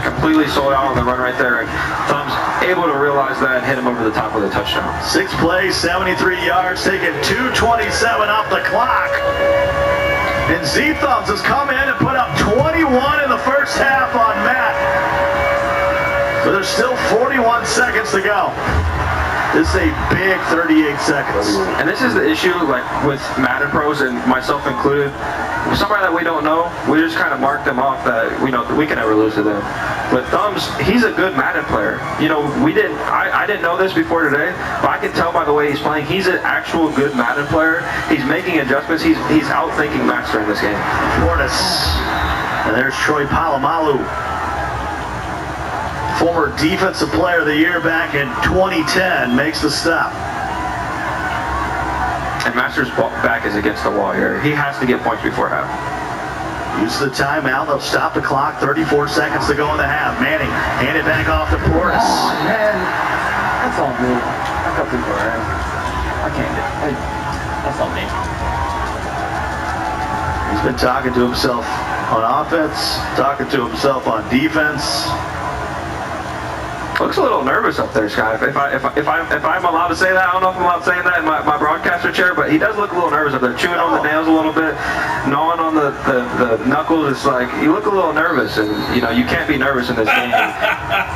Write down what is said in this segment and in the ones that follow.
completely sold out on the run right there. And Thumbs able to realize that and hit him over the top with a touchdown. 6 plays, 73 yards, taking 2:27 off the clock. And Z Thumbs has come in and put up 21 in the first half on Matt. But there's still 41 seconds to go. This is a big 38 seconds. And this is the issue, like with Madden pros and myself included. Somebody that we don't know, we just kind of mark them off that we know that we can never lose to them. But Thumbs, he's a good Madden player. You know, I didn't know this before today, but I can tell by the way he's playing. He's an actual good Madden player. He's making adjustments. He's outthinking Master in this game. Portis. And there's Troy Polamalu. Former Defensive Player of the Year back in 2010 makes the stop. And Master's back is against the wall here. He has to get points before half. Use the timeout. They'll stop the clock. 34 seconds to go in the half. Manning, hand it back off to Portis. Oh, man. That's all me. I got the guard. I can't do it. That's all me. He's been talking to himself on offense, talking to himself on defense. Looks a little nervous up there, Sky. If I'm allowed to say that, I don't know if I'm allowed to say that in my broadcaster chair, but he does look a little nervous up there, chewing on the nails a little bit, gnawing on the knuckles. It's like you look a little nervous, and you know you can't be nervous in this game.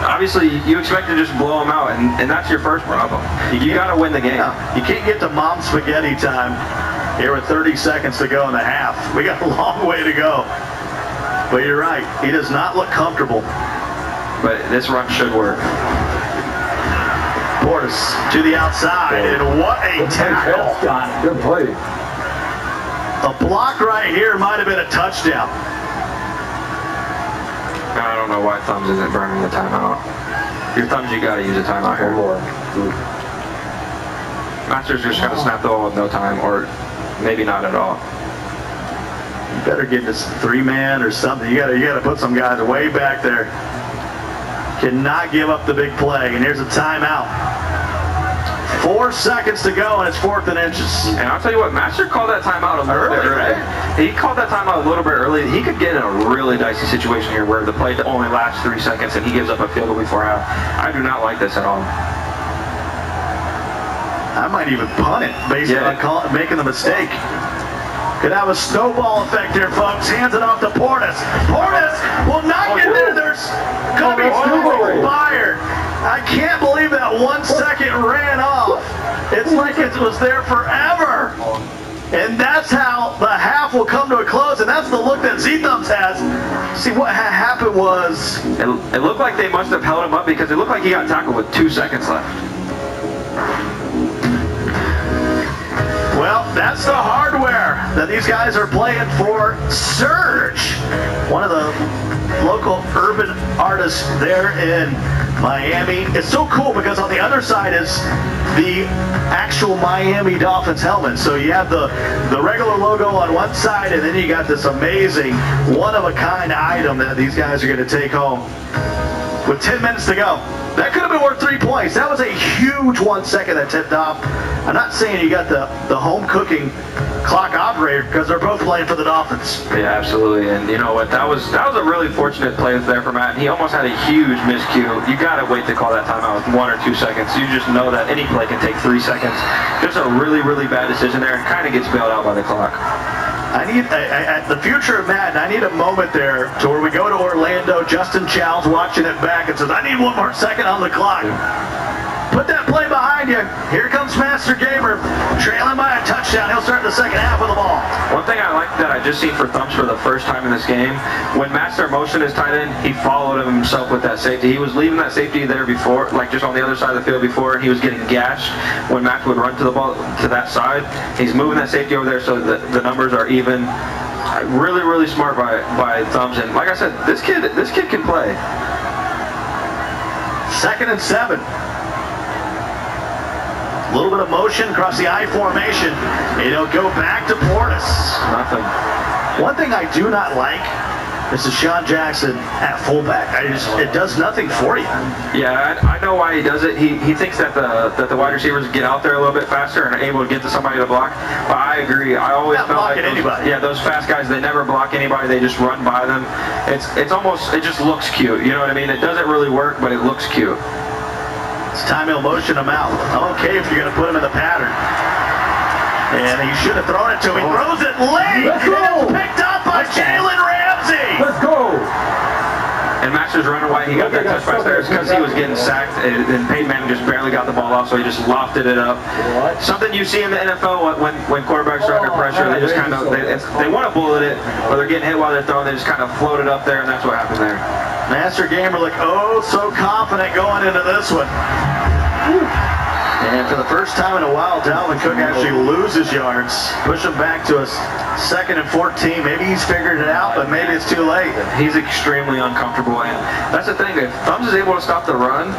Obviously, you expect to just blow them out, and that's your first problem. You got to win the game. You can't get to mom spaghetti time here with 30 seconds to go in the half. We got a long way to go. But you're right. He does not look comfortable. But this run should work. Portis to the outside, and what a tackle. Good play. A block right here might have been a touchdown. I don't know why Thumbs isn't burning the timeout. Your Thumbs, you got to use a timeout here. Master's just going to snap the ball with no time, or maybe not at all. You better get this 3-man or something. You got to put some guys way back there. Cannot give up the big play, and here's a timeout. 4 seconds to go, and it's 4th and inches. And I'll tell you what, Master called that timeout a little bit early. Right? He called that timeout a little bit early. He could get in a really dicey situation here where the play only lasts 3 seconds, and he gives up a field goal before half. I do not like this at all. I might even punt it based on making the mistake. Could have a snowball effect here, folks. Hands it off to Portis. Portis will not get there. There's going to be fired. I can't believe that 1 second ran off. It's like it was there forever. And that's how the half will come to a close, and that's the look that Z-Thumbs has. See, what happened was... It looked like they must have held him up because it looked like he got tackled with 2 seconds left. Well, that's the hardware that these guys are playing for Surge, one of the local urban artists there in Miami. It's so cool because on the other side is the actual Miami Dolphins helmet. So you have the regular logo on one side, and then you got this amazing one-of-a-kind item that these guys are going to take home. With 10 minutes to go. That could have been worth 3 points. That was a huge 1 second that tipped off. I'm not saying you got the home cooking clock operator because they're both playing for the Dolphins. Yeah, absolutely. And you know what? That was a really fortunate play there for Matt. He almost had a huge miscue. You got to wait to call that timeout with 1 or 2 seconds. You just know that any play can take 3 seconds. Just a really, really bad decision there and kind of gets bailed out by the clock. I need the future of Madden. I need a moment there to where we go to Orlando. Justin Chow's watching it back and says, "I need 1 more second on the clock." Put that play behind you. Here comes Master Gamer, trailing by a touchdown. He'll start the second half with the ball. One thing I like that I just seen for Thumbs for the first time in this game, when Master motioned his tight end, he followed himself with that safety. He was leaving that safety there before, like just on the other side of the field before, and he was getting gashed when Master would run to the ball to that side. He's moving that safety over there so that the numbers are even. Really, really smart by Thumbs. And like I said, this kid can play. 2nd and 7. A little bit of motion across the I formation. It'll go back to Portis. Nothing. One thing I do not like This is Sean Jackson at fullback. It does nothing for you. Yeah, I know why he does it. He thinks that the wide receivers get out there a little bit faster and are able to get to somebody to block. But I agree. I always Not felt like blocking anybody. those fast guys, they never block anybody. They just run by them. It just looks cute. You know what I mean? It doesn't really work, but it looks cute. It's time he'll motion him out. Okay, if you're going to put him in the pattern. And he should have thrown it to him. He throws it late. Let's go. And it's picked up by Jalen Ramsey. Let's go. And Masters running away. He got that touch pass there. It's because he was getting sacked, and Peyton Manning just barely got the ball off, so he just lofted it up. Something you see in the NFL when quarterbacks are under pressure, they just kind of they want to bullet it, or they're getting hit while they're throwing. They just kind of float it up there, and that's what happened there. Master Gamer looked so confident going into this one. And for the first time in a while, Dalvin Cook actually loses yards. Push him back to a 2nd and 14. Maybe he's figured it out, but maybe it's too late. He's extremely uncomfortable, and that's the thing. If Thumbs is able to stop the run,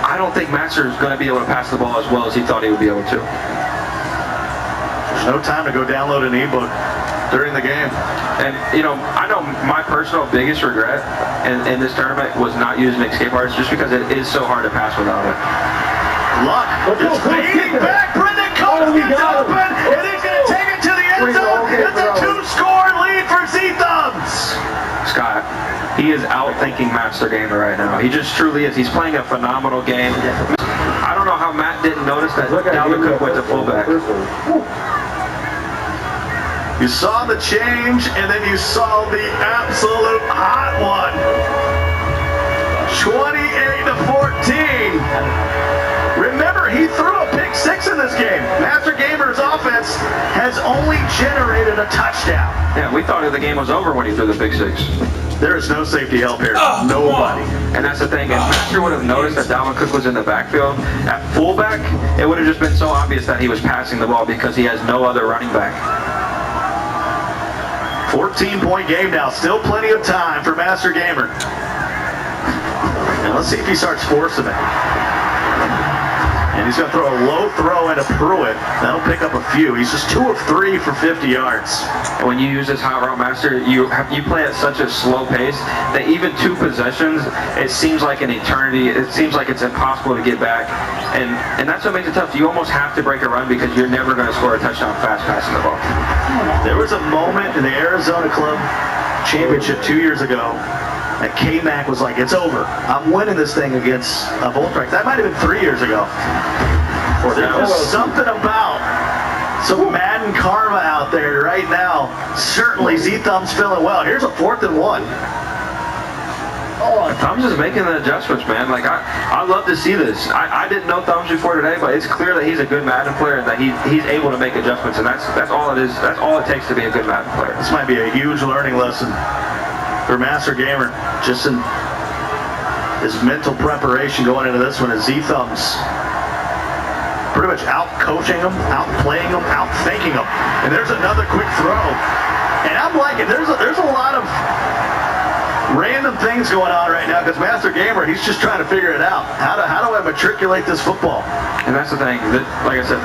I don't think Master is going to be able to pass the ball as well as he thought he would be able to. There's no time to go download an ebook during the game. And, I know my personal biggest regret in this tournament was not using escape artists just because it is so hard to pass without it. Luck is fading back. Brendan Coates gets open, and he's going to take it to the end zone. It's a 2-score lead for Z-Thumbs. Scott, he is outthinking Master Gamer right now. He just truly is. He's playing a phenomenal game. I don't know how Matt didn't notice that Dalvin Cook went to fullback. You saw the change, and then you saw the absolute hot one. 28-14. Remember, he threw a pick 6 in this game. Master Gamer's offense has only generated a touchdown. Yeah, we thought the game was over when he threw the big 6. There is no safety help here. Nobody. And that's the thing. If Master would have noticed that Dalvin Cook was in the backfield at fullback, it would have just been so obvious that he was passing the ball because he has no other running back. 14-point game now. Still plenty of time for Master Gamer. And let's see if he starts forcing it. And he's going to throw a low throw into Pruitt. That'll pick up a few. He's just 2 of 3 for 50 yards. And when you use this hot route Master, you play at such a slow pace that even 2 possessions, it seems like an eternity. It seems like it's impossible to get back. And that's what makes it tough. You almost have to break a run because you're never going to score a touchdown fast passing the ball. There was a moment in the Arizona Club Championship 2 years ago that K-Mac was like, it's over. I'm winning this thing against Voltrex. That might have been 3 years ago. There's just something about some Madden karma out there right now. Certainly Z-Thumbs feeling well. Here's a 4th and 1. Thumbs is making the adjustments, man. Like, I love to see this. I didn't know Thumbs before today, but it's clear that he's a good Madden player and that he's able to make adjustments, and that's all it is. That's all it takes to be a good Madden player. This might be a huge learning lesson for Master Gamer, just in his mental preparation going into this one as Z-Thumbs pretty much out-coaching him, out-playing him, out-thinking him. And there's another quick throw. And I'm liking, there's a lot of random things going on right now because Master Gamer, he's just trying to figure it out. How do I matriculate this football? And that's the thing. Like I said,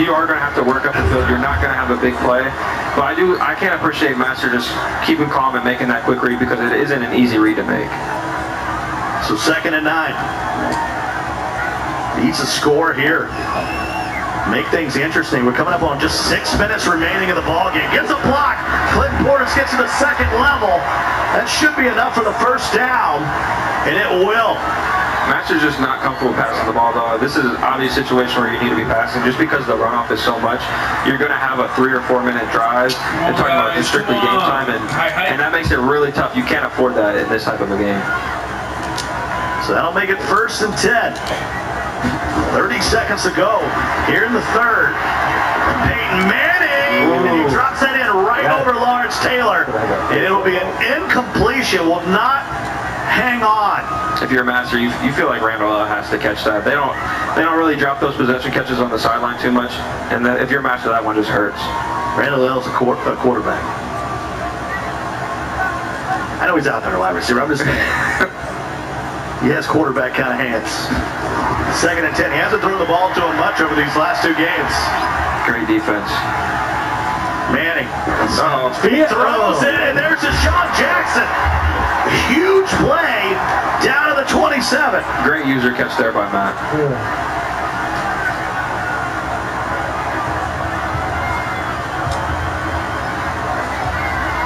you are going to have to work up the field. You're not going to have a big play. But I can't appreciate Master just keeping calm and making that quick read because it isn't an easy read to make. So 2nd and 9. Needs a score here. Make things interesting. We're coming up on just 6 minutes remaining in the ball game. Gets a block. Clinton Portis gets to the 2nd level. That should be enough for the 1st down, and it will. Master's just not comfortable passing the ball, though. This is an obvious situation where you need to be passing. Just because the runoff is so much, you're going to have a 3 or 4 minute drive. And talking about it's strictly game time, and that makes it really tough. You can't afford that in this type of a game. So that'll make it 1st and 10. 30 seconds to go here in the 3rd. Peyton Manning, and he drops that in right over Lawrence Taylor, and it'll be an incompletion. Will not hang on. If you're a Master, you feel like Randall has to catch that. They don't really drop those possession catches on the sideline too much, and if you're a Master, that one just hurts. Randall L's a quarterback. I know he's out there, a wide receiver. I'm just saying. He has quarterback kind of hands. 2nd and 10. He hasn't thrown the ball to him much over these last 2 games. Great defense. Manning Manning. Oh, Throws it, and there's Deshaun Jackson. Huge play down to the 27. great user catch there by Matt.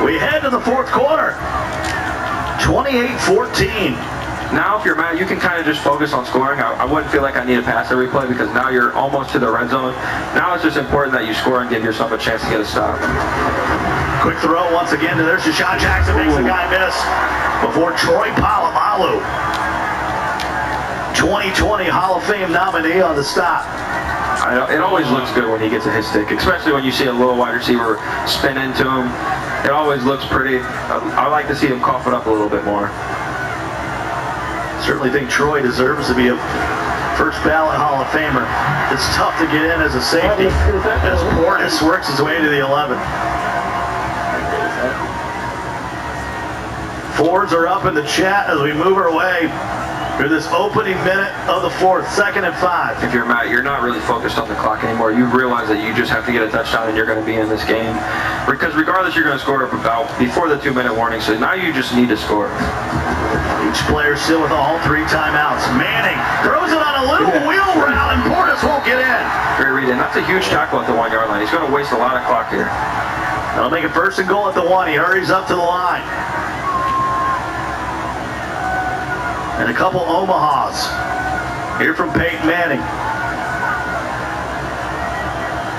We head to the fourth quarter. 28-14. Now, if you're Matt, you can kind of just focus on scoring. I wouldn't feel like I need to pass every play because now you're almost to the red zone. Now it's just important that you score and give yourself a chance to get a stop. Quick throw once again to there's Deshaun Jackson, makes the guy miss before Troy Polamalu. 2020 Hall of Fame nominee on the stop. It always looks good when he gets a hit stick, especially when you see a little wide receiver spin into him. It always looks pretty. I like to see him cough it up a little bit more. Certainly think Troy deserves to be a first ballot Hall of Famer. It's tough to get in as a safety as Portis works his way to the 11. Fours are up in the chat as we move our way through this opening minute of the fourth, 2nd and 5. If you're Matt, you're not really focused on the clock anymore. You realize that you just have to get a touchdown and you're going to be in this game. Because regardless, you're going to score about before the 2-minute warning. So now you just need to score. Each player still with all 3 timeouts. Manning throws it on a little wheel route and Portis won't get in. Great read, and that's a huge tackle at the 1-yard line. He's going to waste a lot of clock here. That'll make it 1st and goal at the 1. He hurries up to the line. And a couple Omahas. Here from Peyton Manning.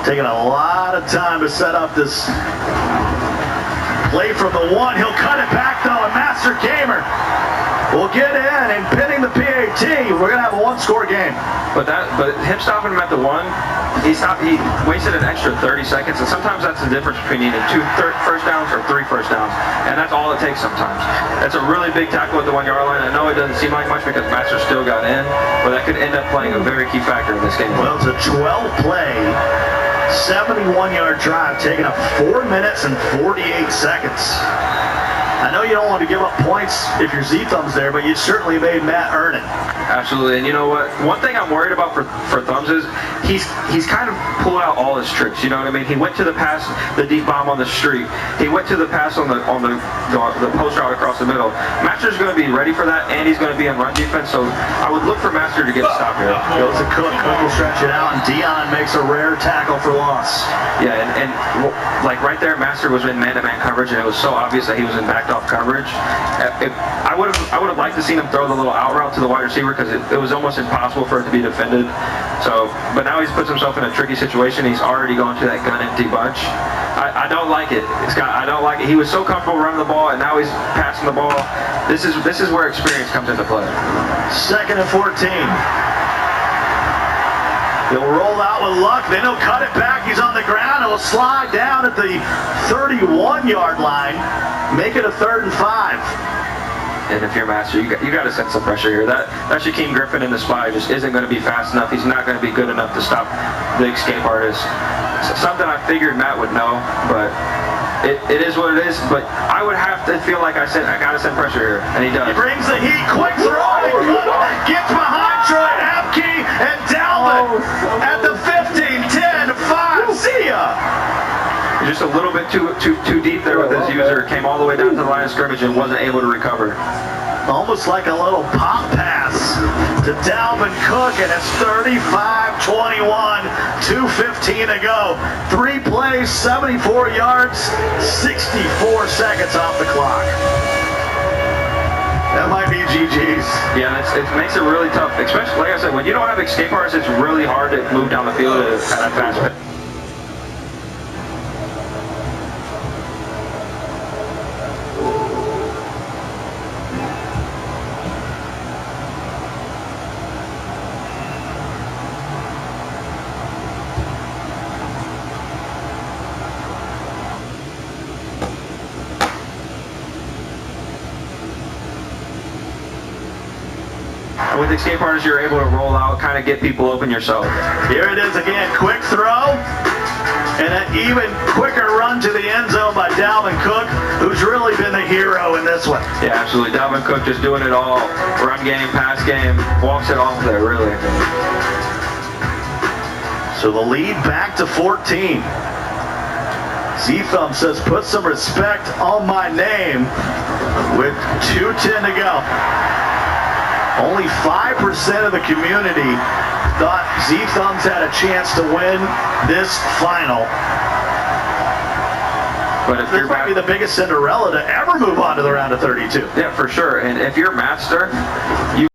Taking a lot of time to set up this play from the 1. He'll cut it back though, and Master Gamer will get in and pinning the PAT. We're gonna have a 1-score game. But him stopping him at the 1, he wasted an extra 30 seconds, and sometimes that's the difference between needing 2 first downs or 3 first downs, and that's all it takes sometimes. That's a really big tackle at the 1-yard line. I know it doesn't seem like much because Master still got in, but that could end up playing a very key factor in this game. Well, it's a 12-play, 71-yard drive, taking up 4 minutes and 48 seconds. I know you don't want to give up points if your Z-Thumb's there, but you certainly made Matt earn it. Absolutely, and you know what? One thing I'm worried about for Thumbs is he's kind of pulled out all his tricks. You know what I mean? He went to the pass, the deep bomb on the street. He went to the pass on the post route across the middle. Master's going to be ready for that, and he's going to be in run defense. So I would look for Master to get a stop here. Goes to Cook. Cook will stretch it out, and Dion makes a rare tackle for loss. Yeah, and like right there, Master was in man-to-man coverage, and it was so obvious that he was in backed-off coverage. I would have liked to see him throw the little out route to the wide receiver because it was almost impossible for it to be defended. So, but now he's puts himself in a tricky situation. He's already going to that gun empty bunch. I don't like it. I don't like it. He was so comfortable running the ball, and now he's passing the ball. This is where experience comes into play. 2nd and 14. He'll roll out with luck, then he'll cut it back. He's on the ground. He'll slide down at the 31-yard line, make it a 3rd and 5. And if you're Master, you got to sense some pressure here. That Shaquem Griffin in the spy just isn't going to be fast enough. He's not going to be good enough to stop the escape artist. Something I figured Matt would know, but it is what it is. But I would have to feel like I got to send pressure here, and he does. He brings the heat, quick throw, gets behind Troy Apke and Dalvin at the 15, 10, 5. See ya. Just a little bit too deep there with his user. Came all the way down to the line of scrimmage and wasn't able to recover. Almost like a little pop pass to Dalvin Cook, and it's 35-21, 2:15 to go. 3 plays, 74 yards, 64 seconds off the clock. That might be GG's. Yeah, it makes it really tough, especially, like I said, when you don't have escape artists, it's really hard to move down the field at that fast pace. With escape artists, you're able to roll out, kind of get people open yourself. Here it is again, quick throw, and an even quicker run to the end zone by Dalvin Cook, who's really been the hero in this one. Yeah, absolutely. Dalvin Cook just doing it all. Run game, pass game, walks it off there, really. So the lead back to 14. Z-Thumb says, put some respect on my name with 2:10 to go. Only 5% of the community thought Z-Thumbs had a chance to win this final. But if This you're might be the biggest Cinderella to ever move on to the round of 32. yeah, for sure. And if you're Master, you